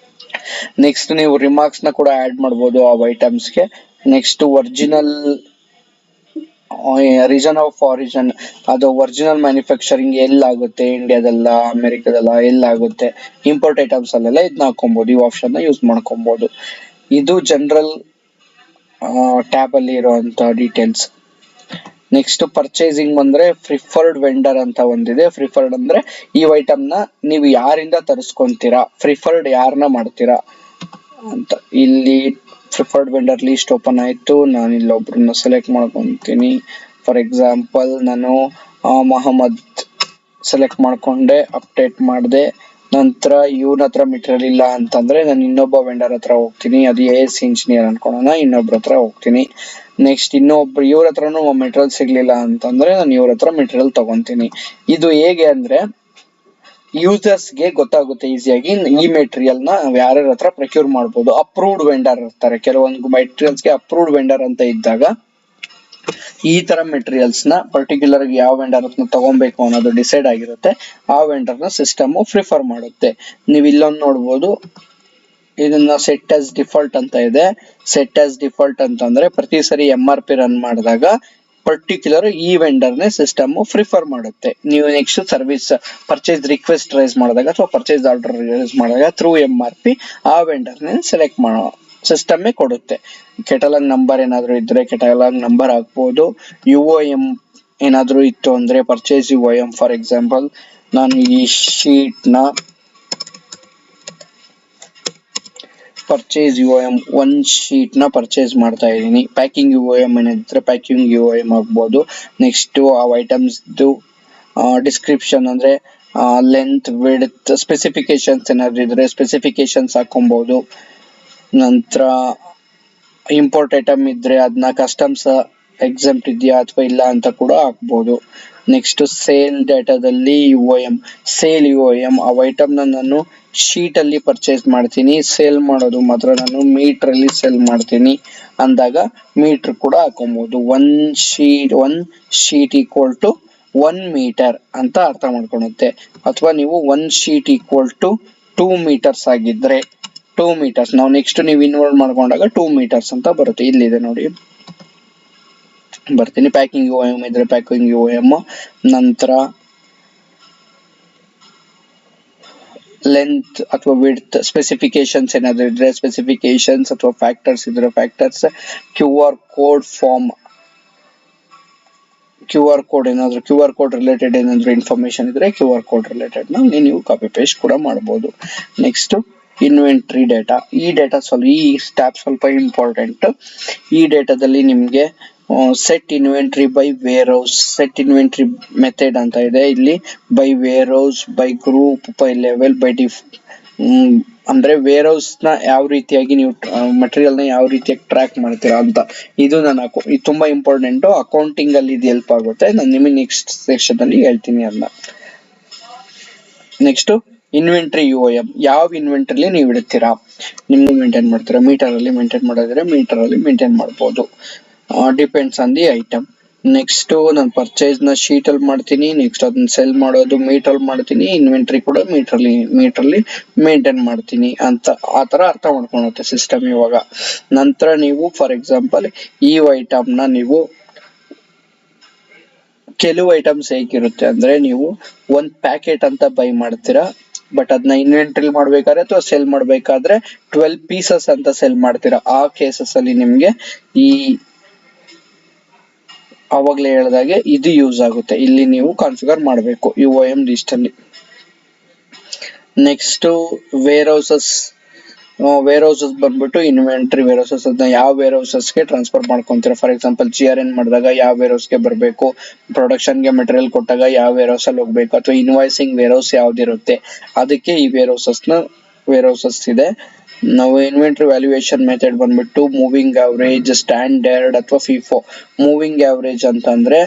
ನೆಕ್ಸ್ಟ್ ನೀವು ರಿಮಾರ್ಕ್ಸ್ ನ ಕೂಡ ಆಡ್ ಮಾಡಬಹುದು ಆ ಐಟಮ್ಸ್ಗೆ. Next original reason of origin, ಅದು ಒರಿಜಿನಲ್ ಮ್ಯಾನುಫ್ಯಾಕ್ಚರಿಂಗ್ ಎಲ್ಲಾಗುತ್ತೆ, ಇಂಡಿಯಾದಲ್ಲ, ಅಮೆರಿಕದಲ್ಲ, ಎಲ್ಲಾಗುತ್ತೆ, ಇಂಪೋರ್ಟ್ ಐಟಮ್ಸ್ ಅಲ್ಲೆಲ್ಲ ಇದನ್ನ ಹಾಕೊಬಹುದು. ಈ ಆಪ್ಷನ್ ನ ಯೂಸ್ ಮಾಡ್ಕೊಬಹುದು. ಇದು ಜನರಲ್ ಟ್ಯಾಬ್ ಅಲ್ಲಿ ಇರುವಂತ ಡೀಟೇಲ್ಸ್. ನೆಕ್ಸ್ಟ್ ಪರ್ಚೇಸಿಂಗ್ ಬಂದ್ರೆ ಪ್ರಿಫರ್ಡ್ ವೆಂಡರ್ ಅಂತ ಒಂದಿದೆ. ಪ್ರಿಫರ್ಡ್ ಅಂದ್ರೆ ಈ ಐಟಮ್ ನ ನೀವು ಯಾರಿಂದ ತರಿಸ್ಕೊಂತೀರಾ, ಪ್ರಿಫರ್ಡ್ ಯಾರನ್ನ ಮಾಡ್ತೀರಾ ಅಂತ. ಇಲ್ಲಿ ಪ್ರಿಫರ್ಡ್ ವೆಂಡರ್ ಲಿಸ್ಟ್ ಓಪನ್ ಆಯ್ತು. ನಾನು ಇಲ್ಲೊಬ್ರನ್ನ ಸೆಲೆಕ್ಟ್ ಮಾಡ್ಕೊಂತೀನಿ. ಫಾರ್ ಎಕ್ಸಾಂಪಲ್ ನಾನು ಮೊಹಮ್ಮದ್ ಸೆಲೆಕ್ಟ್ ಮಾಡ್ಕೊಂಡೆ, ಅಪ್ಡೇಟ್ ಮಾಡಿದೆ. ನಂತರ ಇವನ ಹತ್ರ ಮೆಟೀರಿಯಲ್ ಇಲ್ಲ ಅಂತಂದ್ರೆ ನಾನು ಇನ್ನೊಬ್ಬ ವೆಂಡರ್ ಹತ್ರ ಹೋಗ್ತೀನಿ. ಅದು AS ಇಂಜಿನಿಯರ್ ಅನ್ಕೊಳ್ಳೋಣ, ಇನ್ನೊಬ್ರ ಹತ್ರ ಹೋಗ್ತೀನಿ. ನೆಕ್ಸ್ಟ್ ಇನ್ನೊಬ್ರು ಇವ್ರ ಹತ್ರನು ಮೆಟೀರಿಯಲ್ ಸಿಗ್ಲಿಲ್ಲ ಅಂತಂದ್ರೆ ನಾನು ಇವ್ರ ಹತ್ರ ಮೆಟೀರಿಯಲ್ ತಗೊಂತೀನಿ. ಇದು ಹೇಗೆ ಅಂದ್ರೆ ಯೂಸರ್ಸ್ ಗೆ ಗೊತ್ತಾಗುತ್ತೆ ಈಸಿಯಾಗಿ ಈ ಮೆಟೀರಿಯಲ್ ನ ಯಾರ್ಯಾರ ಹತ್ರ ಪ್ರೊಕ್ಯೂರ್ ಮಾಡಬಹುದು. ಅಪ್ರೂವ್ಡ್ ವೆಂಡರ್ ಇರ್ತಾರೆ, ಕೆಲವೊಂದು ಮೆಟೀರಿಯಲ್ಸ್ ಗೆ ಅಪ್ರೂವ್ಡ್ ವೆಂಡರ್ ಅಂತ ಇದ್ದಾಗ ಈ ತರ ಮೆಟೀರಿಯಲ್ಸ್ ನ ಪರ್ಟಿಕ್ಯುಲರ್ ಯಾವ ವೆಂಡರ್ ಹತ್ರ ತಗೊಬೇಕು ಅನ್ನೋದು ಡಿಸೈಡ್ ಆಗಿರುತ್ತೆ. ಆ ವೆಂಡರ್ ನ ಸಿಸ್ಟಮ್ ಪ್ರಿಫರ್ ಮಾಡುತ್ತೆ. ನೀವು ಇಲ್ಲೊಂದು ನೋಡ್ಬೋದು, ಇದನ್ನ ಸೆಟ್ ಆಸ್ ಡಿಫಾಲ್ಟ್ ಅಂತ ಇದೆ. ಸೆಟ್ ಆಸ್ ಡಿಫಾಲ್ಟ್ ಅಂತಂದ್ರೆ ಪ್ರತಿ ಸರಿ MRP ರನ್ ಮಾಡಿದಾಗ ಪರ್ಟಿಕ್ಯುಲರ್ ಈ ವೆಂಡರ್ ನೇ ಸಿಸ್ಟಮ್ ಪ್ರಿಫರ್ ಮಾಡುತ್ತೆ. ನೀವು next service purchase request raise ಮಾಡಿದಾಗ ಅಥವಾ ಪರ್ಚೇಸ್ ಆರ್ಡರ್ ರೈಸ್ ಮಾಡಿದಾಗ ಥ್ರೂ MRP ಆ ವೆಂಡರ್ ನೇ ಸೆಲೆಕ್ಟ್ ಮಾಡೋ ಸಿಸ್ಟಮ್ ಕೊಡುತ್ತೆ. ಕೆಟಲಾಗ್ ನಂಬರ್ ಏನಾದ್ರು ಇದ್ರೆ ಕೆಟಲಾಗ್ ನಂಬರ್ ಹಾಕ್ಬೋದು. UOM ಏನಾದ್ರು ಇತ್ತು ಅಂದ್ರೆ ಪರ್ಚೇಸ್ UOM. ಫಾರ್ ಎಕ್ಸಾಂಪಲ್ ನಾನು ಈ ಶೀಟ್ ನ ಪರ್ಚೇಸ್ UOM ಒಂದ್ ಶೀಟ್ ನ ಪರ್ಚೇಸ್ ಮಾಡ್ತಾ ಇದ್ದೀನಿ. ಪ್ಯಾಕಿಂಗ್ UOM ಏನಿದ್ರೆ ಪ್ಯಾಕಿಂಗ್ UOM ಆಗ್ಬೋದು. ನೆಕ್ಸ್ಟ್ ಆ ಐಟಮ್ಸ್ ಡಿಸ್ಕ್ರಿಪ್ಷನ್ ಅಂದ್ರೆ ಲೆಂತ್, ವಿಡ್ತ್, ಸ್ಪೆಸಿಫಿಕೇಶನ್ಸ್ ಏನಾದ್ರು ಇದ್ರೆ ಸ್ಪೆಸಿಫಿಕೇಶನ್ಸ್ ಹಾಕೊಬಹುದು. ನಂತರ ಇಂಪೋರ್ಟ್ ಐಟಮ್ ಇದ್ರೆ ಅದನ್ನ ಕಸ್ಟಮ್ಸ್ ಎಕ್ಸೆಂಪ್ಟ್ ಇದೆಯಾ ಅಥವಾ ಇಲ್ಲ ಅಂತ ಕೂಡ ಹಾಕ್ಬಹುದು. ನೆಕ್ಸ್ಟ್ ಸೇಲ್ ಡೇಟಾದಲ್ಲಿ UOM, ಸೇಲ್ UOM ಆ ಐಟಮ್ ನಾನು ಶೀಟ್ ಅಲ್ಲಿ ಪರ್ಚೇಸ್ ಮಾಡ್ತೀನಿ, ಸೇಲ್ ಮಾಡೋದು ಮಾತ್ರ ನಾನು ಮೀಟರ್ ಅಲ್ಲಿ ಸೇಲ್ ಮಾಡ್ತೀನಿ ಅಂದಾಗ ಮೀಟರ್ ಕೂಡ ಹಾಕೊಬಹುದು. One sheet equal to 1 metre ಅಂತ ಅರ್ಥ ಮಾಡ್ಕೊಳುತ್ತೆ. ಅಥವಾ ನೀವು 1 ಶೀಟ್ ಈಕ್ವಲ್ ಟು 2 ಮೀಟರ್ಸ್ ಆಗಿದ್ರೆ 2 ಮೀಟರ್ಸ್ ನಾವು ನೆಕ್ಸ್ಟ್ ನೀವು ಇನ್ವರ್ಟ್ ಮಾಡ್ಕೊಂಡಾಗ 2 ಮೀಟರ್ಸ್ ಅಂತ ಬರುತ್ತೆ. ಇಲ್ಲಿದೆ ನೋಡಿ, ಬರ್ತೀನಿ. ಪ್ಯಾಕಿಂಗ್ UOM ಇದ್ರೆ ಪ್ಯಾಕಿಂಗ್ UOM. ನಂತರ ಲೆಂತ್ ಅಥವಾ ವಿಡ್ತ್, ಸ್ಪೆಸಿಫಿಕೇಶನ್ಸ್ ಏನಾದ್ರು ಇದ್ರೆ ಸ್ಪೆಸಿಫಿಕೇಶನ್ಸ್ ಅಥವಾ ಫ್ಯಾಕ್ಟರ್ಸ್ ಇದ್ರೆ factors. QR code form, QR code ಏನಾದ್ರು QR ಕೋಡ್ ರಿಲೇಟೆಡ್ ಏನಾದ್ರು ಇನ್ಫಾರ್ಮೇಶನ್ ಇದ್ರೆ QR ಕೋಡ್ ರಿಲೇಟೆಡ್ ನೀವು ಕಾಪಿ ಪೇಸ್ಟ್ ಕೂಡ ಮಾಡಬಹುದು. Next inventory data. ಈ ಡೇಟಾ ಈ ಸ್ಟ್ಯಾಪ್ ಸ್ವಲ್ಪ ಇಂಪಾರ್ಟೆಂಟ್. ಈ ಡೇಟಾದಲ್ಲಿ ನಿಮ್ಗೆ set inventory by warehouse, set inventory method ಅಂತ ಇದೆ. ಇಲ್ಲಿ by warehouse, by group, by level, by ಅಂದ್ರೆ ವೇರ್ ಹೌಸ್ ನ ಯಾವ ರೀತಿಯಾಗಿ ನೀವು ಮಟೀರಿಯಲ್ ನ ಯಾವ ರೀತಿಯಾಗಿ ಟ್ರ್ಯಾಕ್ ಮಾಡ್ತೀರಾ ಅಂತ. ಇದು ಇದು ತುಂಬಾ ಇಂಪಾರ್ಟೆಂಟ್, ಅಕೌಂಟಿಂಗ್ ಅಲ್ಲಿ ಇದು ಹೆಲ್ಪ್ ಆಗುತ್ತೆ. ನಾನು ನಿಮಗೆ ನೆಕ್ಸ್ಟ್ ಸೆಕ್ಷನ್ ಅಲ್ಲಿ ಹೇಳ್ತೀನಿ ಅದನ್ನ. Next inventory UOM. ಯಾವ ಇನ್ವೆಂಟ್ರಿ ನೀವು ಇಡ್ತೀರಾ, ನಿಮ್ಗೆ ಮೇಂಟೈನ್ ಮಾಡ್ತೀರಾ. ಮೀಟರ್ ಅಲ್ಲಿ ಮೇಂಟೈನ್ ಮಾಡೋದ್ರೆ ಮೀಟರ್ ಅಲ್ಲಿ ಮೇಂಟೈನ್ ಮಾಡ್ಬೋದು, depends on the item. Next ನಾನು ಪರ್ಚೇಸ್ ನ ಶೀಟ್ ಅಲ್ಲಿ ಮಾಡ್ತೀನಿ. ನೆಕ್ಸ್ಟ್ ಅದನ್ನ ಸೆಲ್ ಮಾಡೋದು ಮೀಟರ್ ಅಲ್ಲಿ ಮಾಡ್ತೀನಿ. ಇನ್ವೆಂಟ್ರಿ ಕೂಡ ಮೀಟರ್ ಅಲ್ಲಿ ಮೇಂಟೈನ್ ಮಾಡ್ತೀನಿ ಅಂತ. ಆ ತರ ಅರ್ಥ ಮಾಡ್ಕೊಳುತ್ತೆ ಸಿಸ್ಟಮ್ ಇವಾಗ. ನಂತರ ನೀವು ಫಾರ್ ಎಕ್ಸಾಂಪಲ್ ಈ ಐಟಮ್ ನ ನೀವು ಕೆಲವು ಐಟಮ್ಸ್ ಹೇಗಿರುತ್ತೆ ಅಂದ್ರೆ, ನೀವು ಒಂದ್ ಪ್ಯಾಕೆಟ್ ಅಂತ ಬೈ ಮಾಡ್ತೀರಾ, ಬಟ್ ಅದನ್ನ ಇನ್ವೆಂಟ್ರಿ ಮಾಡ್ಬೇಕಾದ್ರೆ ಅಥವಾ ಸೆಲ್ ಮಾಡ್ಬೇಕಾದ್ರೆ 12 ಪೀಸಸ್ ಅಂತ ಸೆಲ್ ಮಾಡ್ತೀರಾ. ಆ ಕೇಸಸ್ ಅಲ್ಲಿ ನಿಮ್ಗೆ ಈ ಅವಾಗ್ಲೇ ಹೇಳ್ದಾಗೆ ಇದು ಯೂಸ್ ಆಗುತ್ತೆ. ಇಲ್ಲಿ ನೀವು ಕಾನ್ಫಿಗರ್ ಮಾಡಬೇಕು UOM ಲಿಸ್ಟ್ ಅಲ್ಲಿ. ನೆಕ್ಸ್ಟ್ ವೇರ್ ಹೌಸಸ್ ಬಂದ್ಬಿಟ್ಟು ಇನ್ವೆಂಟ್ರಿ ವೇರ್ ಹೌಸಸ್. ಅದನ್ನ ಯಾವ ವೇರ್ ಹೌಸಸ್ಗೆ ಟ್ರಾನ್ಸ್ಫರ್ ಮಾಡ್ಕೊಂತೀರಾ. ಫಾರ್ ಎಕ್ಸಾಂಪಲ್ GRN ಮಾಡಿದಾಗ ಯಾವ ವೇರ್ ಹೌಸ್ಗೆ ಬರಬೇಕು, ಪ್ರೊಡಕ್ಷನ್ಗೆ ಮೆಟೀರಿಯಲ್ ಕೊಟ್ಟಾಗ ಯಾವ ವೇರ್ ಹೌಸ್ ಅಲ್ಲಿ ಹೋಗ್ಬೇಕು, ಅಥವಾ ಇನ್ವಾಯ್ಸಿಂಗ್ ವೇರ್ ಹೌಸ್ ಯಾವ್ದಿರುತ್ತೆ ಅದಕ್ಕೆ ಈ ವೇರ್ ಹೌಸಸ್ ಇದೆ. ನಾವು ಇನ್ವೆಂಟ್ರಿ ವ್ಯಾಲ್ಯೂಯೇಷನ್ ಮೆಥಡ್ ಬಂದ್ಬಿಟ್ಟು ಮೂವಿಂಗ್ ಆವರೇಜ್, ಸ್ಟ್ಯಾಂಡರ್ಡ್ ಅಥವಾ FIFO. ಮೂವಿಂಗ್ ಆವರೇಜ್ ಅಂತಂದ್ರೆ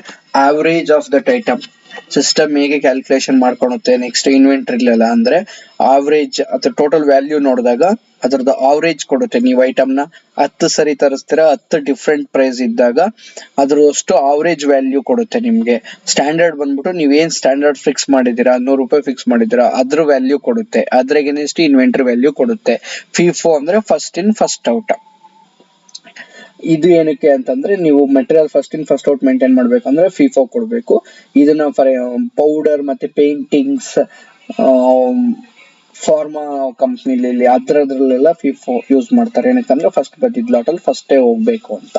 average of that item. System ಹೇಗೆ ಕ್ಯಾಲ್ಕುಲೇಷನ್ ಮಾಡ್ಕೊಳುತ್ತೆ ನೆಕ್ಸ್ಟ್ ಇನ್ವೆಂಟ್ರಿ ಅಂದ್ರೆ ಆವರೇಜ್ ಅಥವಾ ಟೋಟಲ್ ವ್ಯಾಲ್ಯೂ ನೋಡಿದಾಗ ಅದರದ್ದು ಆವರೇಜ್ ಕೊಡುತ್ತೆ. ನೀವು ಐಟಮ್ ನ 10 ಸರಿ ತರಿಸ್ತೀರಾ, 10 ಡಿಫ್ರೆಂಟ್ ಪ್ರೈಸ್ ಇದ್ದಾಗ ಅದ್ರಷ್ಟು ಆವರೇಜ್ ವ್ಯಾಲ್ಯೂ ಕೊಡುತ್ತೆ ನಿಮ್ಗೆ. ಸ್ಟ್ಯಾಂಡರ್ಡ್ ಬಂದ್ಬಿಟ್ಟು ನೀವೇನ್ ಸ್ಟ್ಯಾಂಡರ್ಡ್ ಫಿಕ್ಸ್ ಮಾಡಿದೀರಾ, 100 ರೂಪಾಯಿ ಫಿಕ್ಸ್ ಮಾಡಿದೀರಾ, ಅದ್ರ ವ್ಯಾಲ್ಯೂ ಕೊಡುತ್ತೆ. ಅದ್ರಾಗೆ ನೆಕ್ಸ್ಟ್ ಇನ್ವೆಂಟ್ರಿ ವ್ಯಾಲ್ಯೂ ಕೊಡುತ್ತೆ. FIFO ಅಂದ್ರೆ ಫಸ್ಟ್ ಇನ್ ಫಸ್ಟ್ ಔಟ್. ಇದು ಏನಕ್ಕೆ ಅಂತಂದ್ರೆ, ನೀವು material first in first out maintain ಮಾಡ್ಬೇಕಂದ್ರೆ FIFO ಕೊಡ್ಬೇಕು. ಇದನ್ನ ಫಾರ್ ಪೌಡರ್ ಮತ್ತೆ ಪೇಂಟಿಂಗ್ಸ್, ಫಾರ್ಮಾ ಕಂಪ್ನಿಲಿ ಅದ್ರಲ್ಲೆಲ್ಲ FIFO ಯೂಸ್ ಮಾಡ್ತಾರೆ. ಏನಕ್ಕಂದ್ರೆ ಫಸ್ಟ್ ಬದಿದ್ ಲಾಟ್ ಅಲ್ಲಿ ಫಸ್ಟೇ ಹೋಗ್ಬೇಕು ಅಂತ.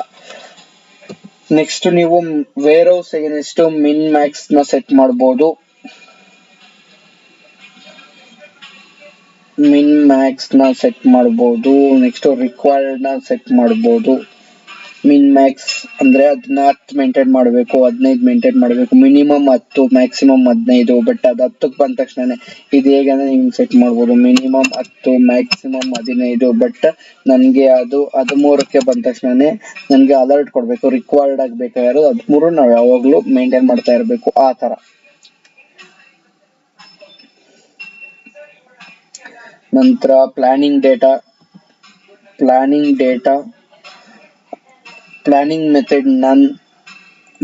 ನೆಕ್ಸ್ಟ್ ನೀವು ವೇರ್ ಹೌಸ್ ನೆಕ್ಸ್ಟ್ ಮಿನ್ ಮ್ಯಾಕ್ಸ್ ನ ಸೆಟ್ ಮಾಡಬಹುದು. ನೆಕ್ಸ್ಟ್ ರಿಕ್ವೈರ್ಡ್ ನ ಸೆಟ್ ಮಾಡಬಹುದು. ಮಿನ್ ಮ್ಯಾಕ್ಸ್ ಅಂದ್ರೆ ಅದನ್ನ 10 ಮೇಂಟೈನ್ ಮಾಡಬೇಕು, 15 ಮೇಂಟೈನ್ ಮಾಡಬೇಕು, ಮಿನಿಮಮ್ 10, ಮ್ಯಾಕ್ಸಿಮಮ್ 15. ಬಟ್ ಅದು 10ಕ್ಕೆ ಬಂದ ತಕ್ಷಣ ಇದು ಹೇಗೆ ಅಂದ್ರೆ ನೀವು ಸೆಟ್ ಮಾಡ್ಬೋದು ಮಿನಿಮಮ್ 10, ಮ್ಯಾಕ್ಸಿಮಮ್ 15. ಬಟ್ ನನ್ಗೆ ಅದು 13ಕ್ಕೆ ಬಂದ ತಕ್ಷಣ ನನ್ಗೆ ಅಲರ್ಟ್ ಕೊಡ್ಬೇಕು, ರಿಕ್ವೈರ್ಡ್ ಆಗ್ಬೇಕಾಗಿರೋದು 13. ನಾವು ಯಾವಾಗ್ಲೂ ಮೇಂಟೈನ್ ಮಾಡ್ತಾ ಇರಬೇಕು ಆ ತರ. ನಂತರ ಪ್ಲಾನಿಂಗ್ ಮೆಥಡ್ ನನ್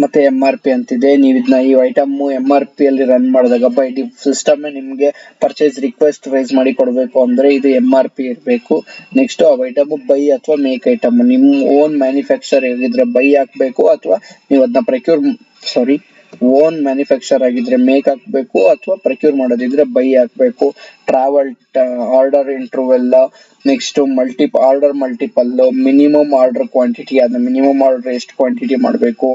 ಮತ್ತೆ MRP ಅಂತಿದೆ. ನೀವು ಇದನ್ನ ಈ ಐಟಮ್ MRP ಅಲ್ಲಿ ರನ್ ಮಾಡಿದಾಗ ಬೈ ಸಿಸ್ಟಮ್ ನಿಮ್ಗೆ ಪರ್ಚೇಸ್ ರಿಕ್ವೆಸ್ಟ್ ರೈಸ್ ಮಾಡಿ ಕೊಡಬೇಕು ಅಂದ್ರೆ ಇದು MRP ಇರಬೇಕು. ನೆಕ್ಸ್ಟ್ ಆ ಐಟಮ್ ಬೈ ಅಥವಾ ಮೇಕ್ ಐಟಮ್, ನಿಮ್ ಓನ್ ಮ್ಯಾನುಫ್ಯಾಕ್ಚರ್ ಆಗಿದ್ರೆ ಬೈ ಹಾಕ್ಬೇಕು, ಅಥವಾ ನೀವು ಅದನ್ನ ಓನ್ ಮ್ಯಾನುಫ್ಯಾಕ್ಚರ್ ಆಗಿದ್ರೆ ಮೇಕ್ ಹಾಕ್ಬೇಕು, ಅಥವಾ ಪ್ರೊಕ್ಯೂರ್ ಮಾಡೋದಿದ್ರೆ ಬೈ ಹಾಕ್ಬೇಕು. Travel order interval, next order multiple, minimum order quantity, ಅದನ್ನ ಮಿನಿಮಮ್ ಆರ್ಡರ್ ಎಷ್ಟು ಕ್ವಾಂಟಿಟಿ ಮಾಡಬೇಕು,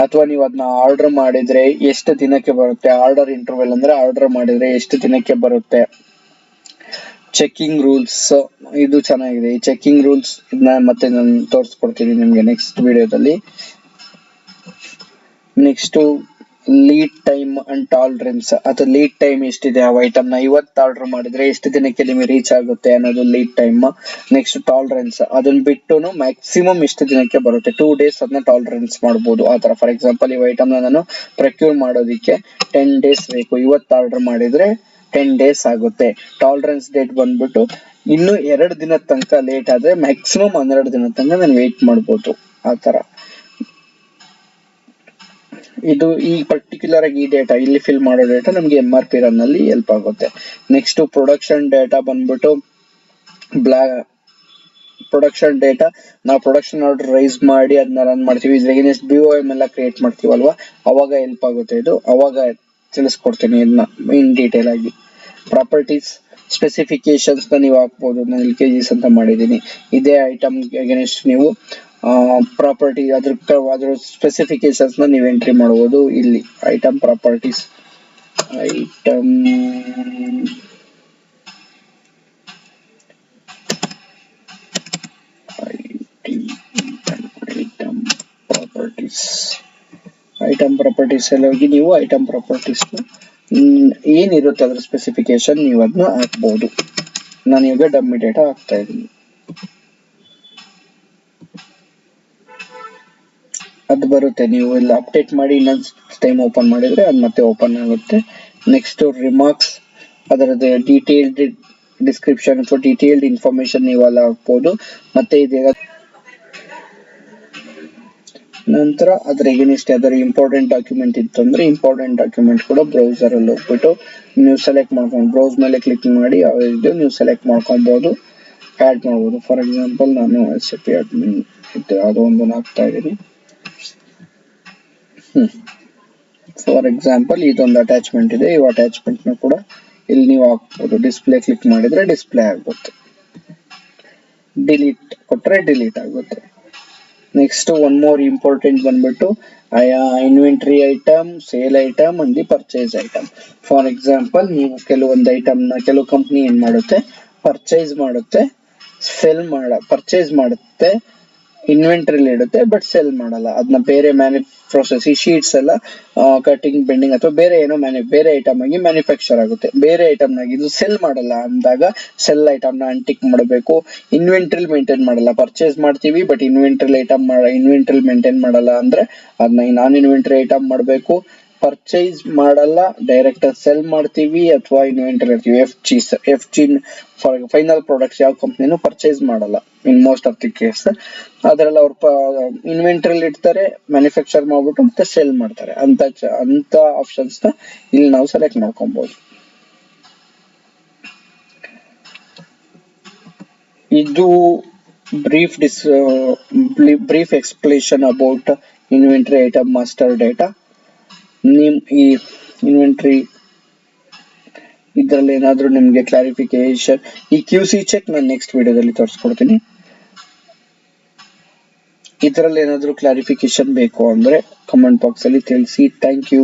ಅಥವಾ ನೀವು ಅದನ್ನ ಆರ್ಡರ್ ಮಾಡಿದ್ರೆ ಎಷ್ಟು ದಿನಕ್ಕೆ ಬರುತ್ತೆ. ಆರ್ಡರ್ ಇಂಟರ್ವೆಲ್ ಅಂದ್ರೆ ಆರ್ಡರ್ ಮಾಡಿದ್ರೆ ಎಷ್ಟು ದಿನಕ್ಕೆ ಬರುತ್ತೆ. ಚೆಕಿಂಗ್ ರೂಲ್ಸ್, ಇದು ಚೆನ್ನಾಗಿದೆ. ಈ ಚೆಕಿಂಗ್ ರೂಲ್ಸ್ ಮತ್ತೆ ನಾನು ತೋರಿಸ್ಕೊಡ್ತೀನಿ ನಿಮ್ಗೆ ನೆಕ್ಸ್ಟ್ ವಿಡಿಯೋದಲ್ಲಿ. Next lead time and tolerance. ಅದು ಲೀಡ್ ಟೈಮ್ ಎಷ್ಟಿದೆ, ಆ ಐಟಮ್ ನ 50 ಆರ್ಡರ್ ಮಾಡಿದ್ರೆ ಎಷ್ಟು ದಿನಕ್ಕೆ ನಿಮಗೆ ರೀಚ್ ಆಗುತ್ತೆ ಅನ್ನೋದು ಲೀಡ್ ಟೈಮ್. ನೆಕ್ಸ್ಟ್ ಟಾಲರೆನ್ಸ್, ಅದನ್ನ ಬಿಟ್ಟು ಮ್ಯಾಕ್ಸಿಮಮ್ ಎಷ್ಟು ದಿನಕ್ಕೆ ಬರುತ್ತೆ, 2 ಡೇಸ್ ಅದನ್ನ ಟಾಲರೆನ್ಸ್ ಮಾಡಬಹುದು. ಆ ತರ ಫಾರ್ ಎಕ್ಸಾಂಪಲ್ ಈ ಐಟಮ್ ನಾನು ಪ್ರೊಕ್ಯೂರ್ ಮಾಡೋದಿಕ್ಕೆ 10 ಡೇಸ್ ಬೇಕು, 50 ಆರ್ಡರ್ ಮಾಡಿದ್ರೆ 10 ಡೇಸ್ ಆಗುತ್ತೆ. ಟಾಲರೆನ್ಸ್ ಡೇಟ್ ಬಂದ್ಬಿಟ್ಟು ಇನ್ನು 2 ದಿನದ ತನಕ ಲೇಟ್ ಆದ್ರೆ ಮ್ಯಾಕ್ಸಿಮಮ್ 12 ದಿನದ ತನಕ ನಾನು ವೇಟ್ ಮಾಡ್ಬೋದು. ಆ ತರ ಇದು ಈ ಪರ್ಟಿಕ್ಯುಲರ್ ಆಗಿ ಈ ಡೇಟಾ ಇಲ್ಲಿ ಫಿಲ್ ಮಾಡೋ ಡೇಟಾ ನಮ್ಗೆ MRP ರನ್ ಅಲ್ಲಿ ಹೆಲ್ಪ್ ಆಗುತ್ತೆ. ನೆಕ್ಸ್ಟ್ ಪ್ರೊಡಕ್ಷನ್ ಡೇಟಾ ಬಂದ್ಬಿಟ್ಟು ನಾವು ಪ್ರೊಡಕ್ಷನ್ ಆರ್ಡರ್ ರೈಸ್ ಮಾಡಿ ಅದನ್ನ ರನ್ ಮಾಡ್ತೀವಿ. ಇದ್ರಾಗ BOM ಎಲ್ಲ ಕ್ರಿಯೇಟ್ ಮಾಡ್ತೀವಲ್ವಾ, ಅವಾಗ ಹೆಲ್ಪ್ ಆಗುತ್ತೆ ಇದು. ಅವಾಗ ತಿಳಿಸ್ಕೊಡ್ತೀನಿ ಇದನ್ನ ಇನ್ ಡೀಟೇಲ್ ಆಗಿ. ಪ್ರಾಪರ್ಟೀಸ್ ಸ್ಪೆಸಿಫಿಕೇಶನ್ಸ್ ನೀವು ಹಾಕ್ಬೋದು. ನಾನು LKGs ಅಂತ ಮಾಡಿದ್ದೀನಿ. ಇದೇ ಐಟಮ್ ಅಗೇನೆಸ್ಟ್ ನೀವು ಪ್ರಾಪರ್ಟಿ ಅದ್ರ ಸ್ಪೆಸಿಫಿಕೇಶನ್ಸ್ ನೀವು ಎಂಟ್ರಿ ಮಾಡಬಹುದು. ಇಲ್ಲಿ ಐಟಮ್ ಪ್ರಾಪರ್ಟೀಸ್, ಐಟಮ್ ಪ್ರಾಪರ್ಟೀಸ್ ಅಲ್ಲಿ ಹೋಗಿ ನೀವು ಐಟಮ್ ಪ್ರಾಪರ್ಟೀಸ್ ಏನಿರುತ್ತೆ ಅದ್ರ ಸ್ಪೆಸಿಫಿಕೇಶನ್ ನೀವು ಅದನ್ನ ಹಾಕ್ಬೋದು. ನಾನು ಈಗ ಡಮ್ಮಿ ಡೇಟಾ ಹಾಕ್ತಾ ಇದ್ದೀನಿ. ಅದು ಬರುತ್ತೆ, ನೀವು ಇಲ್ಲಿ ಅಪ್ಡೇಟ್ ಮಾಡಿ ಇನ್ನೊಂದು ಟೈಮ್ ಓಪನ್ ಮಾಡಿದ್ರೆ ಅದು ಮತ್ತೆ ಓಪನ್ ಆಗುತ್ತೆ. ನೆಕ್ಸ್ಟ್ ರಿಮಾರ್ಕ್ಸ್, ಅದರದ್ದು ಡೀಟೇಲ್ಡ್ ಡಿಸ್ಕ್ರಿಪ್ಷನ್ ಅಥವಾ ಡೀಟೇಲ್ಡ್ ಇನ್ಫಾರ್ಮೇಶನ್ ನೀವು ಅಲ್ಲಿ ಹಾಕ್ಬೋದು. ಮತ್ತೆ ಇದೀಗ ನಂತರ ಅದ್ರ ಎಗೇನಿಸ್ಟ್ ಯಾವ್ದಾದ್ರು ಇಂಪಾರ್ಟೆಂಟ್ ಡಾಕ್ಯುಮೆಂಟ್ ಇತ್ತು ಅಂದ್ರೆ ಇಂಪಾರ್ಟೆಂಟ್ ಡಾಕ್ಯುಮೆಂಟ್ ಕೂಡ ಬ್ರೌಸರ್ ಅಲ್ಲಿ ಹೋಗ್ಬಿಟ್ಟು ನೀವು ಸೆಲೆಕ್ಟ್ ಮಾಡ್ಕೊಂಡು ಬ್ರೌಸ್ ಮೇಲೆ ಕ್ಲಿಕ್ ಮಾಡಿ ಯಾವ್ದು ನೀವು ಸೆಲೆಕ್ಟ್ ಮಾಡ್ಕೊಬಹುದು, ಆಡ್ ಮಾಡ್ಬೋದು. ಫಾರ್ ಎಕ್ಸಾಂಪಲ್ ನಾನು SAP admin ಯಾವುದೋ ಒಂದು ಹಾಕ್ತಾ ಇದ್ದೀನಿ. ಫಾರ್ ಎಕ್ಸಾಂಪಲ್ ಇದೊಂದು ಅಟ್ಯಾಚ್ಮೆಂಟ್ ಇದೆ, ಈ ಅಟ್ಯಾಚ್ಮೆಂಟ್ ನ ಕೂಡ ಇಲ್ಲಿ ನೀವು ಹಾಕ್ಬೋದು. ಡಿಸ್ಪ್ಲೇ ಕ್ಲಿಕ್ ಮಾಡಿದ್ರೆ ಡಿಸ್ಪ್ಲೇ ಆಗುತ್ತೆ, ಡಿಲೀಟ್ ಕೊಟ್ರೆ ಡಿಲೀಟ್ ಆಗುತ್ತೆ. ನೆಕ್ಸ್ಟ್ ಒನ್ ಮೋರ್ ಇಂಪಾರ್ಟೆಂಟ್ ಬಂದ್ಬಿಟ್ಟು inventory item, sale item and the purchase item. For example ನೀವು ಕೆಲವೊಂದು ಐಟಮ್ ನ ಕೆಲವು ಕಂಪ್ನಿ ಏನ್ ಮಾಡುತ್ತೆ, ಪರ್ಚೇಸ್ ಮಾಡುತ್ತೆ, ಪರ್ಚೇಸ್ ಮಾಡುತ್ತೆ, ಇನ್ವೆಂಟರಿಲಿ ಇಡುತ್ತೆ, ಬಟ್ ಸೆಲ್ ಮಾಡಲ್ಲ. ಅದನ್ನ ಬೇರೆ ಪ್ರೊಸೆಸ್, ಈ ಶೀಟ್ಸ್ ಎಲ್ಲ ಕಟಿಂಗ್, ಬೆಂಡಿಂಗ್ ಅಥವಾ ಬೇರೆ ಏನೋ ಬೇರೆ ಐಟಮ್ ಆಗಿ ಮ್ಯಾನುಫ್ಯಾಕ್ಚರ್ ಆಗುತ್ತೆ. ಬೇರೆ ಐಟಮ್ ನಾಗಿ ಇದು ಸೆಲ್ ಮಾಡಲ್ಲ ಅಂದಾಗ ಸೆಲ್ ಐಟಮ್ ನ ಅನ್ಟಿಕ್ ಮಾಡಬೇಕು. ಇನ್ವೆಂಟರಿ ಮೇಂಟೈನ್ ಮಾಡಲ್ಲ, ಪರ್ಚೇಸ್ ಮಾಡ್ತೀವಿ ಬಟ್ ಇನ್ವೆಂಟರಿ ಮೇಂಟೈನ್ ಮಾಡಲ್ಲ ಅಂದ್ರೆ ಅದನ್ನ ನಾನ್ ಇನ್ವೆಂಟರಿ ಐಟಮ್ ಮಾಡಬೇಕು. ಪರ್ಚೇಸ್ ಮಾಡಲ್ಲ, ಡೈರೆಕ್ಟ್ ಸೆಲ್ ಮಾಡ್ತೀವಿ ಅಥವಾ ಇನ್ವೆಂಟರಿ ಇರ್ತೀವಿ. FG ಫೈನಲ್ ಪ್ರಾಡಕ್ಟ್ಸ್ ಯಾವ ಕಂಪ್ನಿನೂ ಪರ್ಚೇಸ್ ಮಾಡಲ್ಲ in most of the case. ಅದ್ರಲ್ಲಿ ಅವ್ರ ಇನ್ವೆಂಟರಿ ಇಡ್ತಾರೆ, ಮ್ಯಾನುಫ್ಯಾಕ್ಚರ್ ಮಾಡ್ಬಿಟ್ಟು ಮತ್ತೆ ಸೆಲ್ ಮಾಡ್ತಾರೆ. ಅಂತ ಆಪ್ಷನ್ಸ್ ನ ಇಲ್ಲಿ ನಾವು ಸೆಲೆಕ್ಟ್ ಮಾಡ್ಕೊಬಹುದು. ಇದು brief explanation about inventory item master data. ಈ ಇನ್ವೆಂಟರಿ ಇದ್ರಲ್ಲಿ ಏನಾದ್ರೂ ನಿಮ್ಗೆ ಕ್ಲಾರಿಫಿಕೇಶನ್, ಈ QC ಚೆಕ್ ನಾನು ನೆಕ್ಸ್ಟ್ ವಿಡಿಯೋದಲ್ಲಿ ತೋರಿಸ್ಕೊಡ್ತೀನಿ. ಇದರಲ್ಲಿ ಏನಾದ್ರೂ ಕ್ಲಾರಿಫಿಕೇಶನ್ ಬೇಕು ಅಂದ್ರೆ ಕಮೆಂಟ್ ಬಾಕ್ಸ್ ಅಲ್ಲಿ ತಿಳಿಸಿ. Thank you.